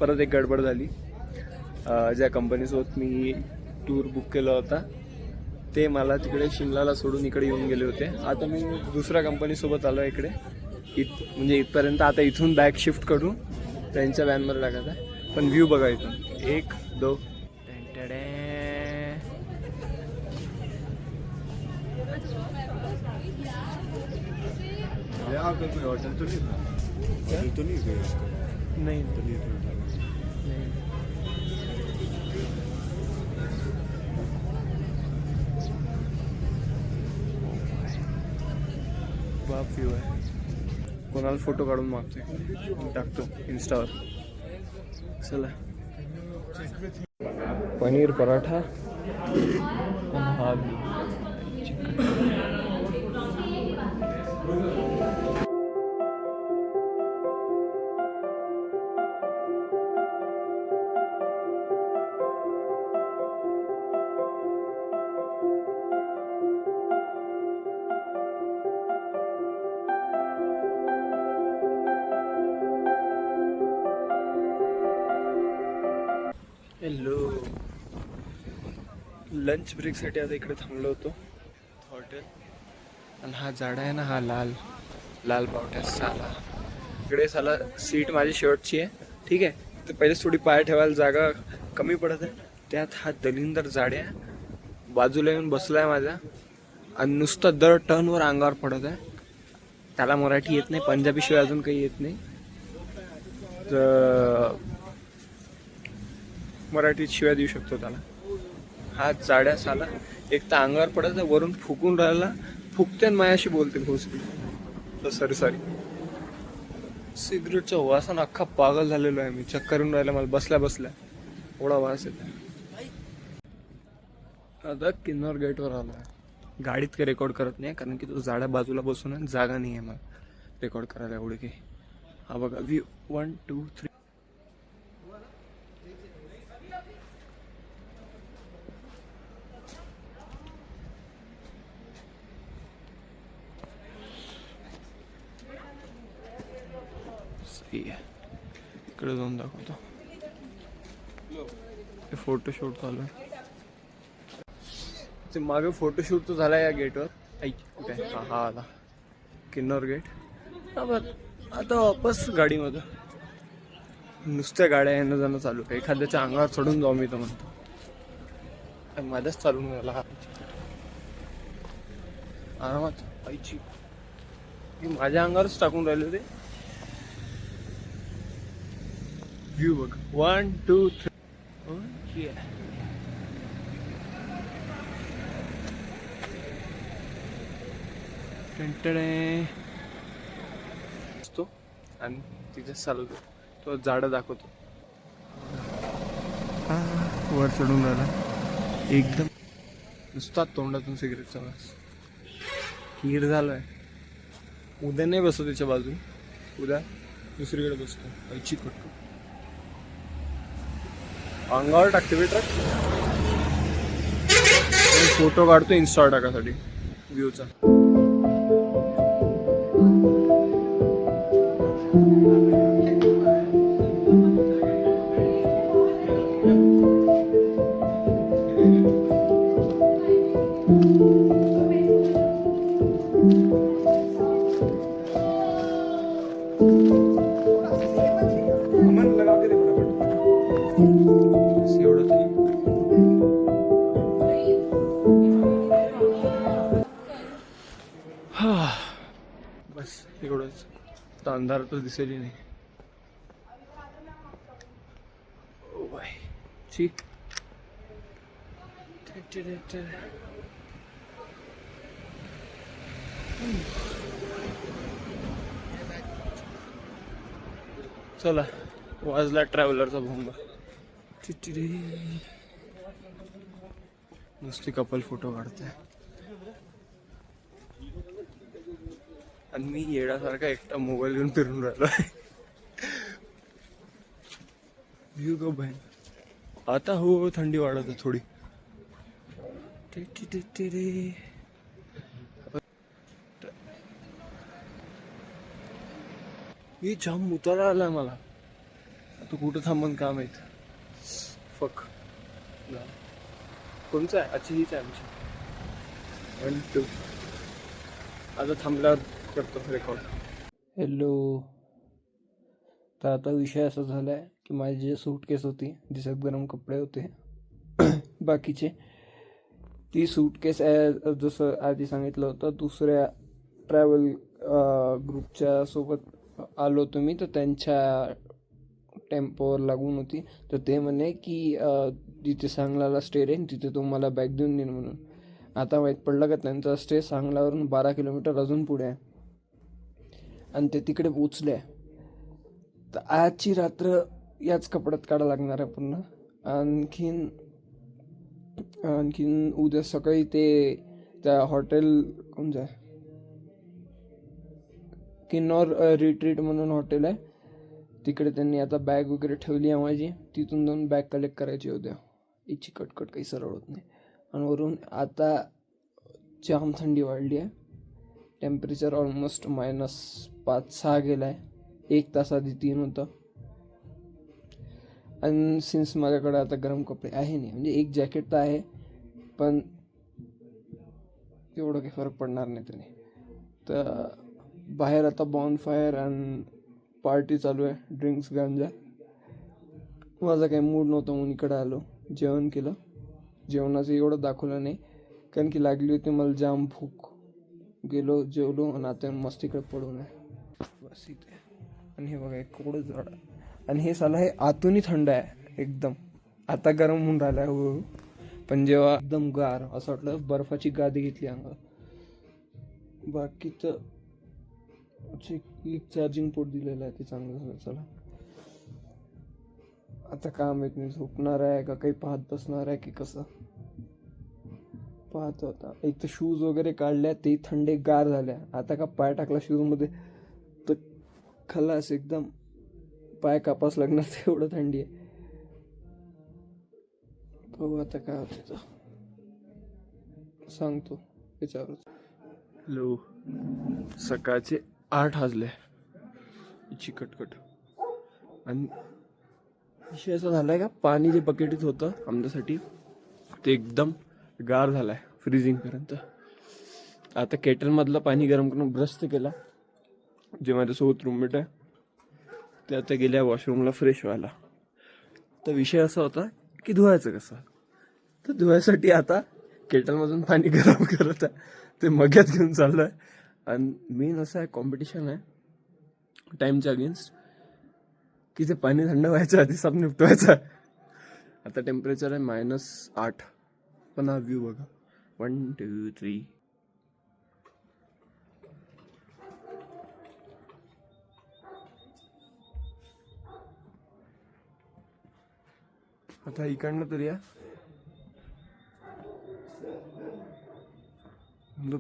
परत एक गडबड झाली. ज्या कंपनीसोबत मी टूर बुक केला होता ते मला तिकडे शिमलाला सोडून इकडे येऊन गेले होते. आता मी दुसऱ्या कंपनीसोबत आलो इकडे म्हणजे इथपर्यंत. आता इथून बॅग शिफ्ट करून त्यांच्या व्हॅनमध्ये टाकायचं आहे. पण व्ह्यू बघा इथून. 1 2 होटल तो नहीं गए इसका नहीं नहीं बाप व्ह्यू आहे. कोणाला फोटो काढून मागतोय टाकतो इंस्टावर. चला पनीर पराठा आणि हा हॅलो. लंच ब्रेकसाठी आता इकडे थांबलो होतो हॉटेल. आणि हा झाडा आहे ना, हा लाल पावट्या साला. इकडे साला सीट माझी शर्टची आहे, ठीक आहे. तर पहिलेच थोडी पाय ठेवायला जागा कमी पडत आहे. त्यात हा दलिंदर जाड्या बाजूला येऊन बसलाय माझ्या आणि नुसतं दर टर्नवर अंगावर पडत आहे. त्याला मराठी येत नाही, पंजाबी शिवाय अजून काही येत नाही. तर मराठीत शिवाय देऊ शकतो त्याला. हा जाड्या साला एक तर अंगावर पडत आहे, वरून फुकून राहिला. फुकते आणि मायाशी बोलते भोसडी. सॉरी सिगरेटचा वासान अख्खा पागल झालेलो आहे मी. चक्कर येऊन राहिला मला बसल्या एवढा वास येत आहे. आता किन्नर गेटवर आलो आहे. गाडीत काही रेकॉर्ड करत नाही कारण की तो जाड्या बाजूला बसून जागा नाही आहे मला रेकॉर्ड करायला एवढे काही. हा बघा व्ह्यू 1 2 3. इकडे जाऊन दाखवतो. फोटोशूट चालू आहे. ते मागे फोटोशूट तो झाला या गेटवर. कुठे हा आला किन्नर गेट. आता वापस गाडीमध्ये. नुसत्या गाड्या येणं जाणं चालू आहे. एखाद्याच्या अंगावर चढून जाऊ मी तर म्हणतो. माझ्याच चालून गेला हा आरामात. आईची माझ्या अंगावरच टाकून राहिले ते. व्ह्यू बघ 1 2 3. असतो आणि तिथे चालवतो. तो झाडं दाखवतो. वर चढून राहिला एकदम. नुसता तोंडातून सिगरेटचा वास. कीड झालोय. उद्या नाही बसतो त्याच्या बाजून. उद्या दुसरीकडे बसतो. पैची कटतो अंगावर टाकते बे ट्रक. फोटो काढतो इन्स्टा टाकासाठी व्ह्यूचा. बस एवढंच. तर अंधार तर दिसेल नाही. ओ बाय ठीक. चला वाजला ट्रॅव्हलरचा भोंगा. नुसती कपल फोटो काढते आणि मी येण्यासारखा एकटा मोबाईल घेऊन फिरून राहिलो आहे. व्ह्यू गो बहीण. आता हो थंडी वाढत आहे थोडी. ही जाम उतारा आला मला. तो कुठं थांबून काम आहेत. फक कोणचं आहे? अच्छा हीच आहे आमची 1 2. आता थांबल्यावर करतो रेकॉर्ड. हॅलो. तर आता विषय असा झाला आहे की माझी जी सूटकेस होती ज्याच्यात गरम कपडे होते बाकीचे, ती सूटकेस जसं आधी सांगितलं होतं दुसऱ्या ट्रॅव्हल ग्रुपच्या सोबत आलो होतो मी, तर त्यांच्या टेम्पोवर लागून होती. तर ते म्हणे की जिथे सांगलाला स्टे राहील तिथे तो मला बॅग देऊन देईन म्हणून. आता माहीत पडलं का त्यांचा स्टे सांगलावरून 12 किलोमीटर अजून पुढे आहे आणि ते तिकडे पोचले. तर आजची रात्र याच कपड्यात काढा लागणार आहे पुन्हा. आणखीन उद्या सकाळी ते त्या हॉटेल कोणचं आहे, किन्नौर रिट्रीट म्हणून हॉटेल आहे, तिकडे त्यांनी आता बॅग वगैरे ठेवली आहे माझी. तिथून जाऊन बॅग कलेक्ट करायची उद्या. इच्छी कटकट काही सरळ होत नाही. आणि वरून आता जाम थंडी वाढली आहे. टेम्परेचर ऑलमोस्ट -5-6 गेला आहे. 1 तास आधी 3 होतं. आणि सिन्स माझ्याकडे आता गरम कपडे आहे नाही, म्हणजे एक जॅकेट तर आहे पण एवढं काही फरक पडणार नाही त्याने. तर बाहेर आता बॉनफायर आणि पार्टी चालू आहे, ड्रिंक्स गांजा. माझा काही मूड नव्हता म्हणून इकडं आलो. जेवण केलं. जेवणाचं एवढं दाखवलं नाही कारण की लागली होती मला जाम भूक. गेलो जेवलो आणि आता मस्त इकडे पडून आहे बस इथे. आणि हे बघा एक कोवडं झाड, आणि हे साला हे आतूनही थंड आहे एकदम. आता गरम होऊन राहिलं आहे हळूहळू, पण जेव्हा एकदम गार असं वाटलं बर्फाची गादी घेतली अंगावर. बाकी तर एक चार्जिंग पोर्ट दिलेलं आहे ते चांगलं झालं. चला आता काम माहित नाही, झोपणार आहे का काही पाहत बसणार आहे की कसं पाहतो. आता एक तर शूज वगैरे काढल्या ते थंडे गार झाल्या. आता का पाय टाकला शूजमध्ये तर खलास एकदम पाय कापास लागणार एवढं थंडी आहे. बघू आता काय होतं तर सांगतो त्याच्यावरच. हॅलो. सकाळचे 8 वाजले. चिकटकट. आणि विषय असा झालाय का पाणी जे बकेटीत होतं आमच्यासाठी ते एकदम गार झालाय फ्रीजिंग पर्यंत. आता केटलमधलं पाणी गरम करून ब्रश केला. जे माझ्यासोबत रूममेट आहे ते आता गेल्या वॉशरूमला फ्रेश व्हायला. तर विषय असा होता की धुवायचं कसं. तर धुवायसाठी आता केटलमधून पाणी गरम करत आहे, ते मग्यात घेऊन चाललं आहे. आणि मेन असं आहे कॉम्पिटिशन आहे टाईमच्या अगेन्स्ट की ते पाणी थंड व्हायचं आधी साप निपटवायचा. आता टेम्परेचर आहे -8. पण हा व्ह्यू बघा 1 2 3. आता इकडनं तरी या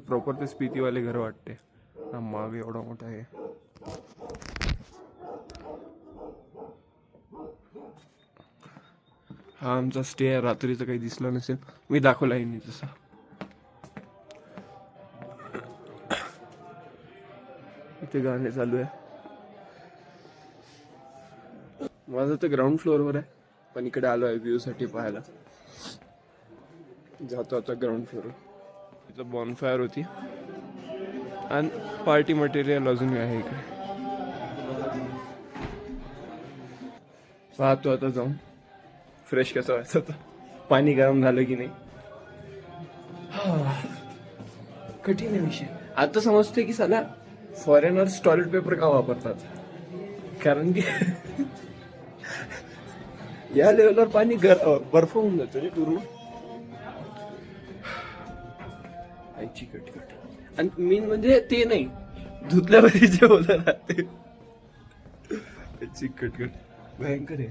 प्रॉपर ते स्पितीवाले घर वाटते. हा माग एवढा मोठा आहे. हा आमचा स्टे आहे. रात्रीचं काही दिसलं नसेल, मी दाखवला आहे नाही तसा. इथे गाणे चालू आहे. माझं तर ग्राउंड फ्लोअरवर आहे पण इकडे आलो आहे व्ह्यू साठी पाहायला. जातो आता ग्राउंड फ्लोअरवर. इथं बॉनफायर होती आणि पार्टी मटेरियल अजूनही आहे इकडे. पाहतो आता जाऊन फ्रेश कसं व्हायचं तर पाणी गरम झालं की नाही. कठीण आहे विषय. आता समजते की साला फॉरेनर्स टॉयलेट पेपर का वापरतात, कारण की या लेवलवर पाणी बर्फ होऊन जातो रे पूर्ण. कटकट. आणि मेन म्हणजे ते नाही धुतल्यावर जे होतं ना ते कटकट भयंकर आहे.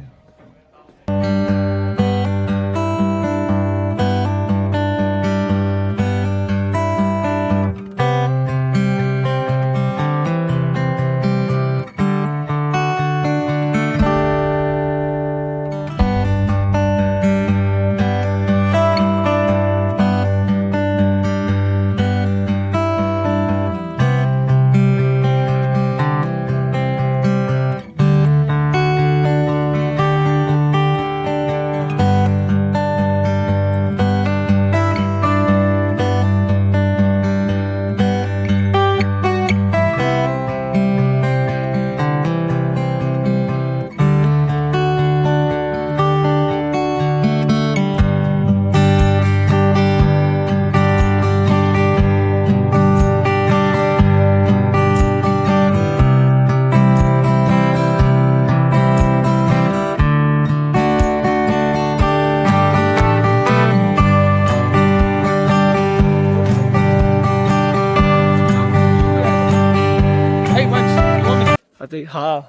आता हा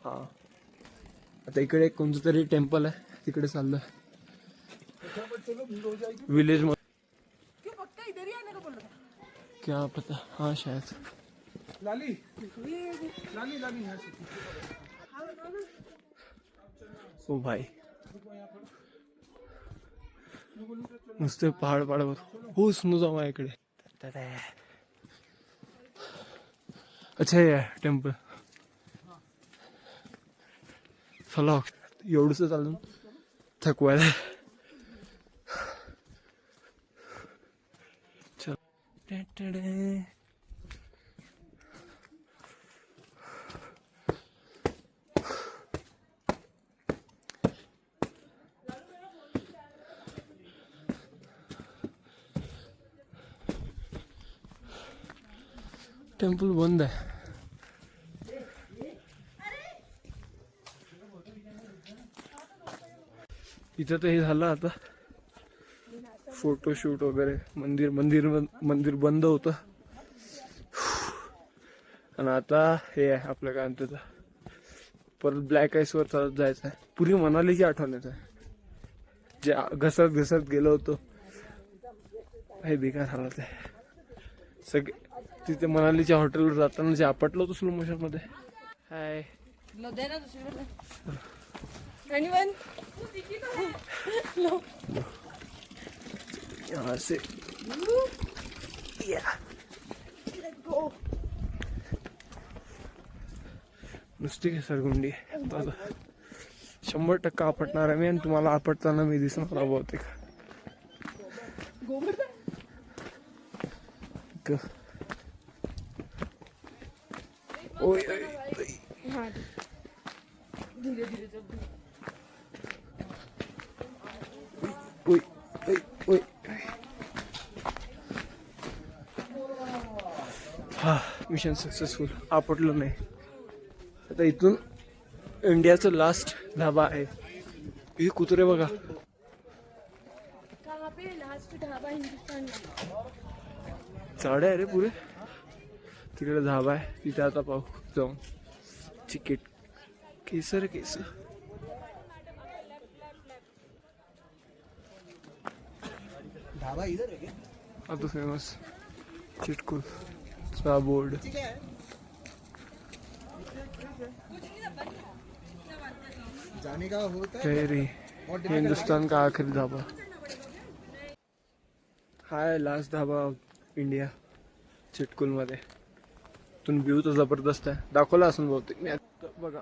हा आता इकडे कोणतं तरी टेम्पल आहे तिकडे चाललोय विलेज मध्ये. क्या पता, हाँ शायद. ओ भाई नुसते पहाड पहाडावर हो सुनो जाऊ इकडे. अच्छा हे टेम्पल. चला एवढंच चालून थकवायला. चल टेम्पल बंद आहे. इथं तर हे झालं आता फोटोशूट वगैरे. मंदिर बंद होतं आणि आता हे आहे आपलं काय म्हणतात परत ब्लॅक आईस वर चालत जायचं आहे. पुरी मनालीची आठवण येत आहे जे घसरत गेलो होतो. हे बेकार हालत आहे सगळे. तिथे मनालीच्या हॉटेलवर जाताना जे आपटलं होतं स्लो मोशन मध्ये. हाय यहाँ से नुसती घसरगुंडी. 100% आपटणार आहे मी आणि तुम्हाला आपटताना मी दिसणार आहे बहुतेक. ओय ओय ओय ओय ओय. हा मिशन सक्सेसफुल. आपटलं नाही. आता इथून इंडियाचं लास्ट ढाबा आहे. हे कुत्रे बघा. झाडे आहे रे पुरे. तिकडे धाबा आहे तिथे आता पाहू जाऊन. चिकेट केसर केसर. ढाबा इधर है क्या? आता फेमस चिटकुल चा बोर्ड. जाने का होता है तेरी हिंदुस्तान का आखिरी ढाबा. हाय लास्ट ढाबा इंडिया चिटकुल मध्ये. तुम व्ह्यू तर जबरदस्त आहे. दाखवला असून बहुतेक मी आता बघा.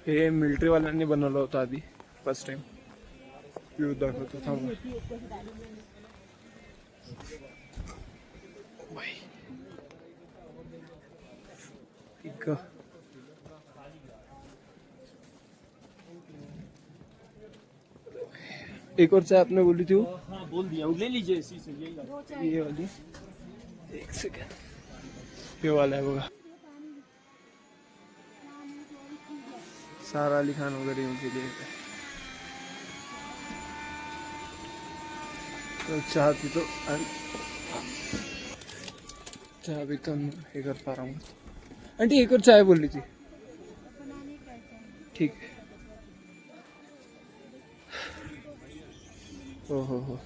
हे मिलिटरी वाल्यांनी बनवलं होतं आधी फर्स्ट टाइम. व्ह्यू दाखवतो थांब. एक और चाय आपने बोली थी वो. हाँ बोल दिया, ले लीजिए इसी से यही. ये वाली. एक सेकंड. ये वाला है बघा. सारा अली खान वगैरे येऊन गेली. चहा पितो आणि चहा पितो हे करतो आरामात. आणि ती एक और चाय बोलली थी. ठीक आहे. हो हो हो.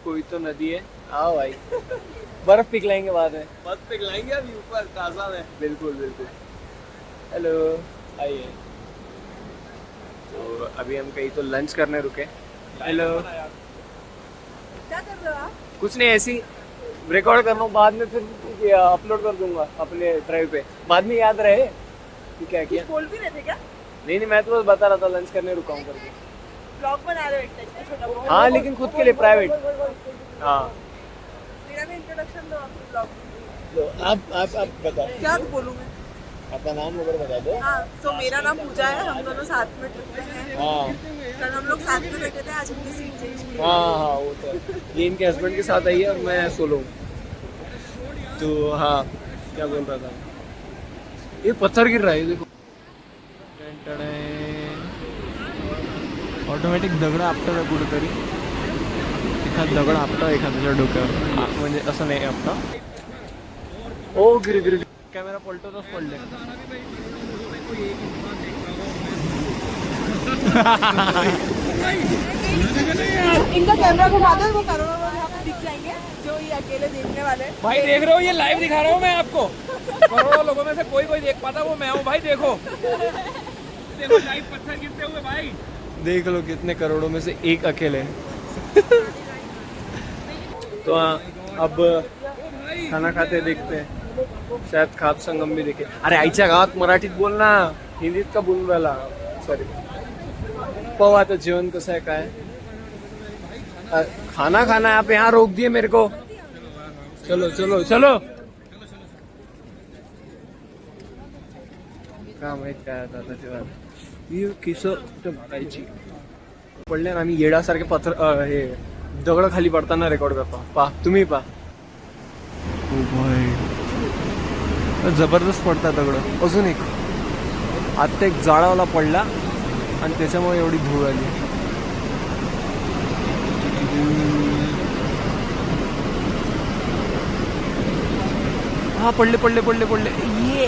कोई तो नदी है. हाँ भाई बर्फ पिघलाएंगे बाद में. बस पिघलाएंगे अभी ऊपर ताजा में. बिल्कुल बिल्कुल. हेलो आइए. तो अभी हम कहीं तो लंच करने रुके. हेलो क्या कर रहे हो आप? कुछ नहीं ऐसी रिकॉर्ड कर रहा हूँ. बाद में फिर अपलोड कर दूंगा अपने ड्राइव पे. बाद में याद रहे कि क्या किया. बोल भी रहे थे क्या? नहीं मैं तो बस बता रहा था लंच करने रुका हूँ करके. ब्लॉग बना रहे हो एक छोटा बहुत. हाँ लेकिन खुद के लिए प्राइवेट. हाँ मेरा भी इंट्रोडक्शन दो आपके ब्लॉग में। आप बताओ, क्या बोलूँ मैं? अपना नाम वगैरह बता दो। हाँ, तो मेरा नाम पूजा है, हम दोनों साथ में ट्रिप पे हैं। हाँ कल हम लोग साथ में बैठे थे, आज हमने सीन चेंज किया। हाँ वो तो है। ये इनके हस्बैंड के साथ आई है और मैं सोलो हूँ। तो हाँ, क्या बोल रहा था, ये पत्थर गिर रहा है, ये देखो। ऑटोमॅटिक दगड आपटा कुठेतरी, एखाद दगड आपटा एखाद्याच्या डोक्यावर, म्हणजे असं नाही आपटा. ओ गिर गिर, कॅमेरा पलटवतच पडले. इनका कैमरा घुमा दो, वो करोड़ों लोग यहाँ पे दिख जाएंगे जो ये अकेले देखने वाले हैं। भाई देख रहे हो, ये लाइव दिखा रहा हूँ मैं आपको। करोड़ों लोगों में से कोई देख पाता, वो मैं हूँ भाई। देखो देखो लाइव पत्थर गिरते हुए भाई। देख लो कितने करोड़ों में से एक अकेले. तो हाँ, अब खाना खाते देखते हैं, शायद खाप संगम भी देखे. अरे आईच्या गावात मराठीत बोल ना, हिंदीत का बोलून राहिला. सॉरी. पाहू आता जेवण कसं आहे काय. खाना खाना है, आप यहाँ रोक दिए मेरे को. चलो चलो चलो. काय माहित काय आता तेव्हा ही किस बघायची पडले ना. आम्ही येडासारखे पत्थर हे दगड खाली पडताना रेकॉर्ड करतो. पा तुम्ही पा. जबरदस्त पडतात दगड. अजून एक आत्ता एक जाळावाला पडला आणि त्याच्यामुळे एवढी धूळ आली. हा पडले पडले पडले पडले. ये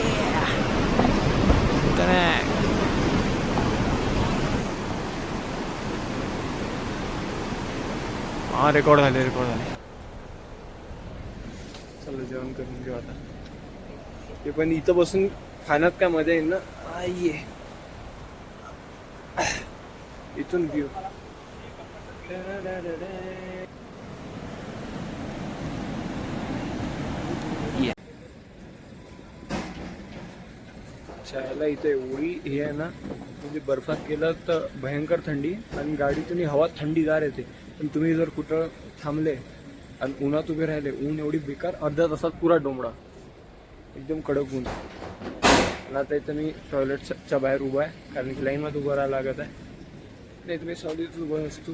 हा रेकॉर्ड झाले रेकॉर्ड झाले. चलो जेवण करून घेऊ आता. ते पण इथं बसून खाण्यात काय मजा येईल ना. ये इथून व्ह्यू. शाळेला इथे एवढी हे आहे ना, म्हणजे बर्फात गेलं तर भयंकर थंडी आणि गाडीतून हवा थंडीगार येते. पण तुम्ही जर कुठं थांबले आणि उन्हात उभे राहिले, ऊन एवढी बेकार, अर्ध्या तासात पुरा डोंबळा, एकदम कडक ऊन. आणि आता इथं मी टॉयलेटच्या बाहेर उभा आहे, कारण की लाईनमध्ये उभं राहायला लागत आहे. नाही तुम्ही सावलीत उभा असतो,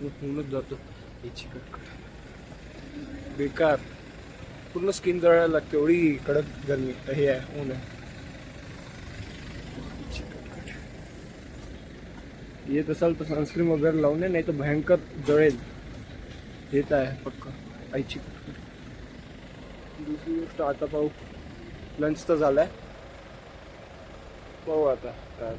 ऊनच जातो. याची कटकट बेकार, पूर्ण स्किन जळायला लागते, एवढी कडक गरमी हे आहे, ऊन आहे. येत असाल तर सनस्क्रीन वगैरे लावून, नाही तर भयंकर जळेल. येत आहे पक्का आईची. दुसरी गोष्ट आता पाहू, लंच तर झालाय, पाहू आता काय.